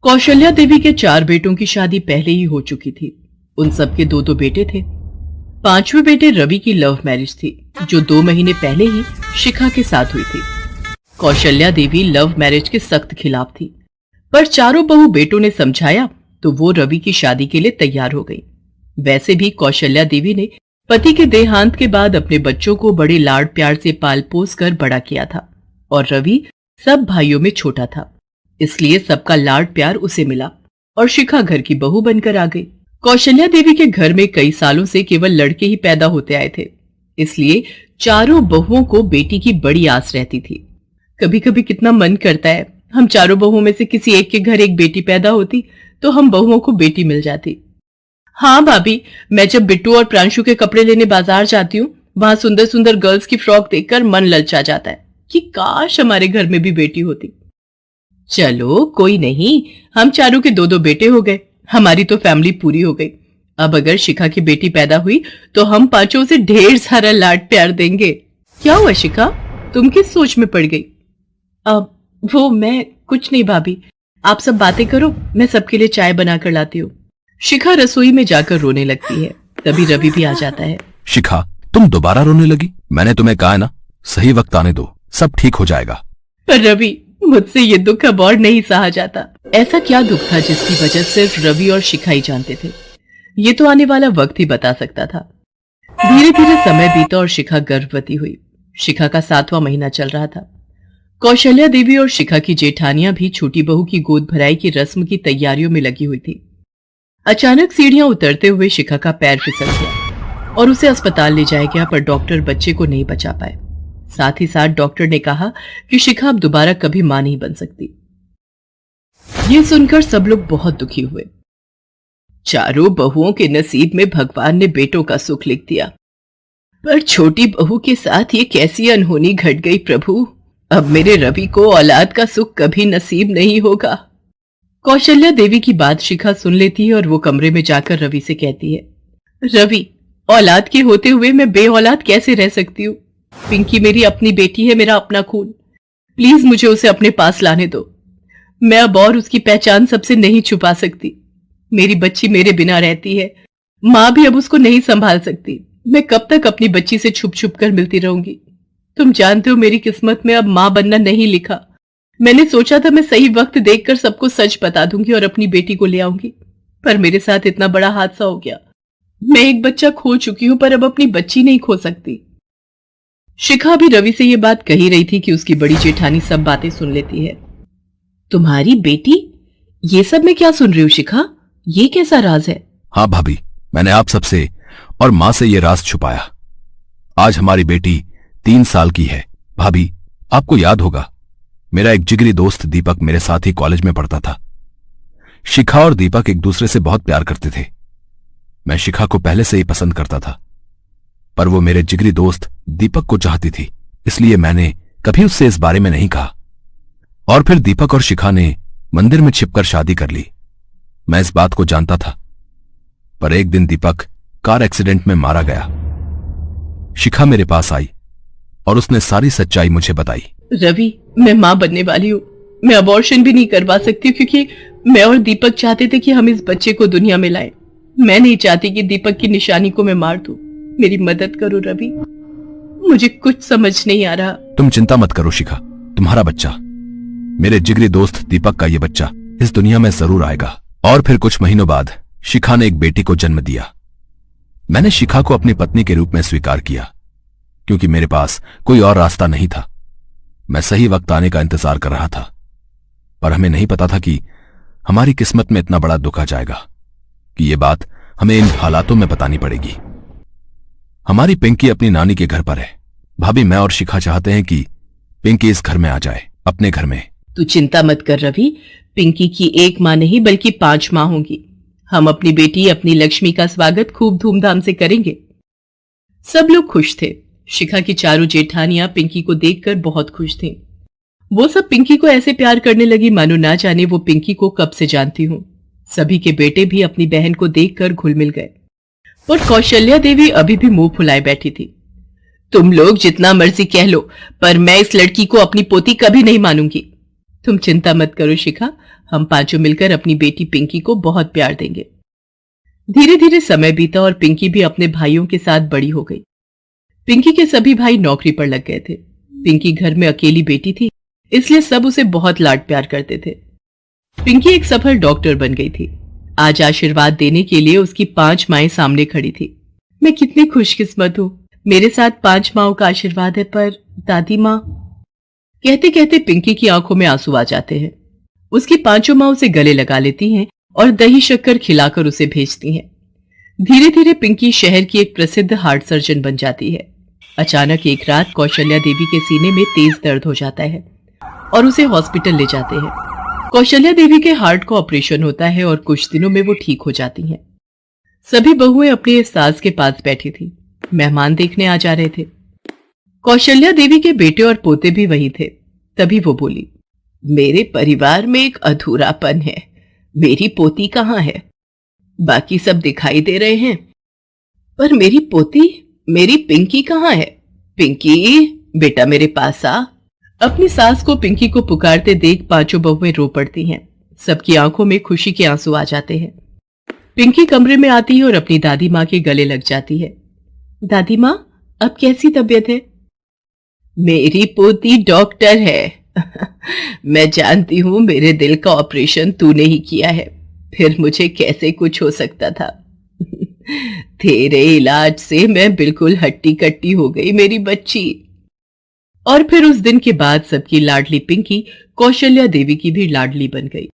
कौशल्या देवी के 4 बेटों की शादी पहले ही हो चुकी थी। उन सबके 2-2 बेटे थे। 5वें बेटे रवि की लव मैरिज थी, जो 2 महीने पहले ही शिखा के साथ हुई थी। कौशल्या देवी लव मैरिज के सख्त खिलाफ थी, पर चारों बहू बेटों ने समझाया तो वो रवि की शादी के लिए तैयार हो गई। वैसे भी कौशल्या देवी ने पति के देहांत के बाद अपने बच्चों को बड़े लाड प्यार से पाल पोस कर बड़ा किया था, और रवि सब भाइयों में छोटा था, इसलिए सबका लाड प्यार उसे मिला और शिखा घर की बहू बनकर आ गई। कौशल्या देवी के घर में कई सालों से केवल लड़के ही पैदा होते आए थे, इसलिए चारों बहुओं को बेटी की बड़ी आस रहती थी। कभी कभी कितना मन करता है हम चारों बहुओं में से किसी एक के घर एक बेटी पैदा होती तो हम बहुओं को बेटी मिल जाती। हाँ भाभी, मैं जब बिट्टू और प्रांशु के कपड़े लेने बाजार जाती हूँ, वहां सुंदर सुंदर गर्ल्स की फ्रॉक देखकर मन ललचा जाता है कि काश हमारे घर में भी बेटी होती। चलो कोई नहीं, हम चारों के 2-2 बेटे हो गए, हमारी तो फैमिली पूरी हो गई। अब अगर शिखा की बेटी पैदा हुई तो हम 5 से ढेर सारा लाड प्यार देंगे। क्या हुआ शिखा, तुम किस सोच में पड़ गई? वो मैं कुछ नहीं भाभी, आप सब बातें करो, मैं सबके लिए चाय बनाकर लाती हूँ। शिखा रसोई में जाकर रोने लगती है। तभी रवि भी आ जाता है। शिखा, तुम दोबारा रोने लगी? मैंने तुम्हें कहा है ना, सही वक्त आने दो, सब ठीक हो जाएगा। पर रवि, मुझसे ये दुख अब और नहीं सहा जाता। ऐसा क्या दुख था जिसकी वजह सिर्फ रवि और शिखा ही जानते थे? ये तो आने वाला वक्त ही बता सकता था। धीरे धीरे समय बीता और शिखा गर्भवती हुई। शिखा का 7वां महीना चल रहा था। कौशल्या देवी और शिखा की जेठानियां भी छोटी बहू की गोद भराई की रस्म की तैयारियों में लगी हुई थी। अचानक सीढ़ियां उतरते हुए शिखा का पैर फिसल गया और उसे अस्पताल ले जाया गया, पर डॉक्टर बच्चे को नहीं बचा पाए। साथ ही साथ डॉक्टर ने कहा कि शिखा अब दोबारा कभी मां नहीं बन सकती। ये सुनकर सब लोग बहुत दुखी हुए। चारों बहुओं के नसीब में भगवान ने बेटों का सुख लिख दिया, पर छोटी बहू के साथ ये कैसी अनहोनी घट गई प्रभु। अब मेरे रवि को औलाद का सुख कभी नसीब नहीं होगा। कौशल्या देवी की बात शिखा सुन लेती है और वो कमरे में जाकर रवि से कहती है, रवि, औलाद के होते हुए मैं बे औलाद कैसे रह सकती हूँ? पिंकी मेरी अपनी बेटी है, मेरा अपना खून। प्लीज मुझे उसे अपने पास लाने दो। मैं अब और उसकी पहचान सबसे नहीं छुपा सकती। मेरी बच्ची मेरे बिना रहती है, माँ भी अब उसको नहीं संभाल सकती। मैं कब तक अपनी बच्ची से छुप छुप कर मिलती रहूंगी? तुम जानते हो मेरी किस्मत में अब माँ बनना नहीं लिखा। मैंने सोचा था मैं सही वक्त देखकर सबको सच बता दूंगी और अपनी बेटी को ले आऊंगी, पर मेरे साथ इतना बड़ा हादसा हो गया। मैं एक बच्चा खो चुकी हूं, पर अब अपनी बच्ची नहीं खो सकती। शिखा भी रवि से ये बात कही रही थी कि उसकी बड़ी जेठानी सब बातें सुन लेती है। तुम्हारी बेटी? ये सब मैं क्या सुन रही हूँ शिखा, ये कैसा राज है? हाँ भाभी, मैंने आप सबसे और माँ से ये राज छुपाया। आज हमारी बेटी 3 साल की है। भाभी, आपको याद होगा, मेरा एक जिगरी दोस्त दीपक मेरे साथ ही कॉलेज में पढ़ता था। शिखा और दीपक एक दूसरे से बहुत प्यार करते थे। मैं शिखा को पहले से ही पसंद करता था, पर वो मेरे जिगरी दोस्त दीपक को चाहती थी, इसलिए मैंने कभी उससे इस बारे में नहीं कहा। और फिर दीपक और शिखा ने मंदिर में छिपकर शादी कर ली। मैं इस बात को जानता था, पर एक दिन दीपक कार एक्सीडेंट में मारा गया। शिखा मेरे पास आई और उसने सारी सच्चाई मुझे बताई। रवि, मैं मां बनने वाली हूँ। मैं अबॉर्शन भी नहीं करवा सकती क्योंकि मैं और दीपक चाहते थे कि हम इस बच्चे को दुनिया में लाएं। मैं नहीं चाहती कि दीपक की निशानी को मैं मार दूं। मेरी मदद करो रवि, मुझे कुछ समझ नहीं आ रहा। तुम चिंता मत करो शिखा, तुम्हारा बच्चा, मेरे जिगरी दोस्त दीपक का ये बच्चा इस दुनिया में जरूर आएगा। और फिर कुछ महीनों बाद शिखा ने एक बेटी को जन्म दिया। मैंने शिखा को अपनी पत्नी के रूप में स्वीकार किया, क्योंकि मेरे पास कोई और रास्ता नहीं था। मैं सही वक्त आने का इंतजार कर रहा था, पर हमें नहीं पता था कि हमारी किस्मत में इतना बड़ा दुख आ जाएगा कि ये बात हमें इन हालातों में बतानी पड़ेगी। हमारी पिंकी अपनी नानी के घर पर है। भाभी, मैं और शिखा चाहते हैं कि पिंकी इस घर में आ जाए, अपने घर में। तू चिंता मत कर रवि, पिंकी की एक मां नहीं बल्कि 5 मां होंगी। हम अपनी बेटी अपनी लक्ष्मी का स्वागत खूब धूमधाम से करेंगे। सब लोग खुश थे। शिखा की चारों जेठानियां पिंकी को देखकर बहुत खुश थीं। वो सब पिंकी को ऐसे प्यार करने लगी मानो ना जाने वो पिंकी को कब से जानती हूं। सभी के बेटे भी अपनी बहन को देखकर घुल मिल गए, पर कौशल्या देवी अभी भी मुंह फुलाए बैठी थी। तुम लोग जितना मर्जी कह लो, पर मैं इस लड़की को अपनी पोती कभी नहीं मानूंगी। तुम चिंता मत करो शिखा, हम पांचों मिलकर अपनी बेटी पिंकी को बहुत प्यार देंगे। धीरे धीरे समय बीता और पिंकी भी अपने भाइयों के साथ बड़ी हो गई। पिंकी के सभी भाई नौकरी पर लग गए थे। पिंकी घर में अकेली बेटी थी, इसलिए सब उसे बहुत लाड प्यार करते थे। पिंकी एक सफल डॉक्टर बन गई थी। आज आशीर्वाद देने के लिए उसकी 5 माएं सामने खड़ी थी। मैं कितनी खुशकिस्मत हूं, मेरे साथ 5 माओं का आशीर्वाद है। पर दादी माँ, कहते कहते पिंकी की आंखों में आंसू आ जाते हैं। उसकी 5 माँ उसे गले लगा लेती हैं और दही शक्कर खिलाकर उसे भेजती हैं। धीरे धीरे पिंकी शहर की एक प्रसिद्ध हार्ट सर्जन बन जाती है। अचानक एक रात कौशल्या देवी के सीने में तेज दर्द हो जाता है और उसे हॉस्पिटल ले जाते हैं। कौशल्या देवी के हार्ट का ऑपरेशन होता है और कुछ दिनों में वो ठीक हो जाती हैं। सभी बहुएं अपनी सास के पास बैठी थी। मेहमान देखने आ जा रहे थे। कौशल्या देवी के बेटे और पोते भी वही थे। तभी वो बोली, मेरे परिवार में एक अधूरापन है। मेरी पोती कहाँ है? बाकी सब दिखाई दे रहे हैं, पर मेरी पोती, मेरी पिंकी कहाँ है? पिंकी, बेटा मेरे पास आ। अपनी सास को पिंकी को पुकारते देख 5 बहुएं रो पड़ती हैं। सबकी आंखों में खुशी के आंसू आ जाते हैं। पिंकी कमरे में आती है और अपनी दादी माँ के गले लग जाती है। दादी माँ, अब कैसी तबीयत है? मेरी पोती डॉक्टर है। मैं जानती हूं मेरे दिल का ऑपरेशन तूने ही किया है, फिर मुझे कैसे कुछ हो सकता था। तेरे इलाज से मैं बिल्कुल हट्टी कट्टी हो गई मेरी बच्ची। और फिर उस दिन के बाद सबकी लाडली पिंकी कौशल्या देवी की भी लाडली बन गई।